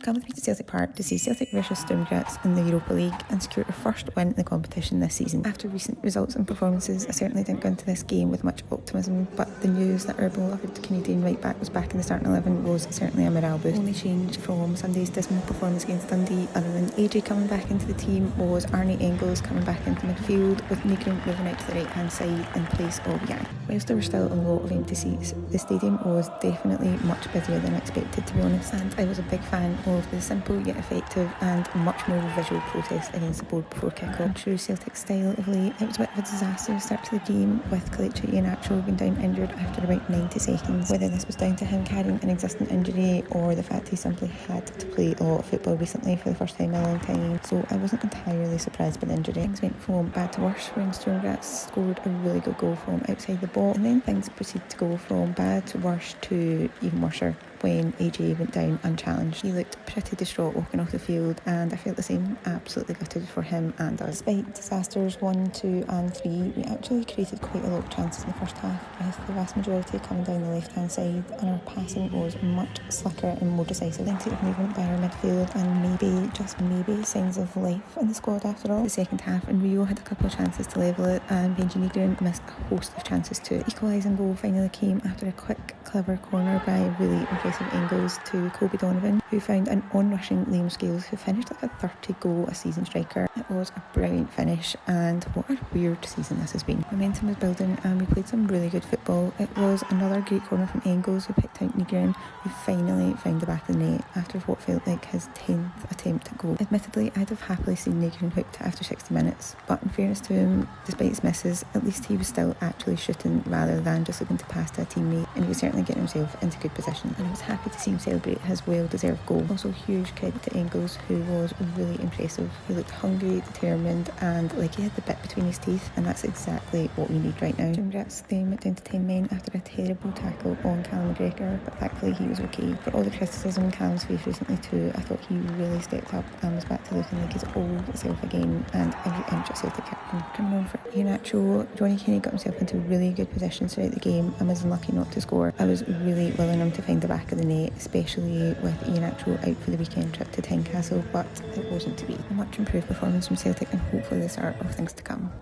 Come with me to Celtic Park to see Celtic versus Stormgrats in the Europa League and secure their first win in the competition this season. After recent results and performances, I certainly didn't go into this game with much optimism, but the news that our beloved Canadian right-back was back in the starting 11 was certainly a morale boost. The only change from Sunday's dismal performance against Dundee, other than AJ coming back into the team, was Arnie Engels coming back into midfield, with Nygren moving out to the right-hand side in place of Yang. Whilst there were still a lot of empty seats, the stadium was definitely much busier than expected, to be honest, and I was a big fan of the simple yet effective and much more visual protest against the board before kick-off. In true Celtic style of late, it was a bit of a disaster start to the game, with Kelechi Iheanacho going down injured after about 90 seconds. Whether this was down to him carrying an existing injury or the fact he simply had to play a lot of football recently for the first time in a long time, so I wasn't entirely surprised by the injury. Things went from bad to worse when Stormgrats scored a really good goal from outside the box, and then things proceeded to go from bad to worse to even worser when AJ went down unchallenged. He looked pretty distraught walking off the field, and I felt the same, absolutely gutted for him and us. Despite disasters 1, 2 and 3, we actually created quite a lot of chances in the first half, with the vast majority coming down the left-hand side, and our passing was much slicker and more decisive. Plenty of movement by our midfield, and maybe, just maybe, signs of life in the squad after all. The second half, and Rio had a couple of chances to level it, and Benji Nygren missed a host of chances too. The equalising goal finally came after a quick, clever corner by really impressive Engels to Kobe Donovan, who found an on-rushing Liam Scales, who finished like a 30-goal-a-season striker. It was a brilliant finish, and what a weird season this has been. Momentum was building, and we played some really good football. It was another great corner from Engels, who picked out Nygren, who finally found the back of the net after what felt like his 10th attempt at goal. Admittedly, I'd have happily seen Nygren hooked after 60 minutes, but in fairness to him, despite his misses, at least he was still actually shooting rather than just looking to pass to a teammate, and he was certainly getting himself into good position, and I was happy to see him celebrate his well-deserved goal. Also, huge credit to Engels, who was really impressive. He looked hungry, determined, and like he had the bit between his teeth, and that's exactly what we need right now. Stormgrats then went down to 10 men after a terrible tackle on Callum McGregor, but thankfully he was okay. For all the criticism Callum's faced recently too, I thought he really stepped up and was back to looking like his old self again, and every inch of Celtic captain. Coming on for Iheanacho, Johnny Kenny got himself into really good positions throughout the game and was unlucky not to score. I was really willing him to find the back of the net, especially with Iheanacho out for the weekend trip to Tynecastle, but it wasn't to be. A much improved performance from Celtic, and hopefully the start of things to come.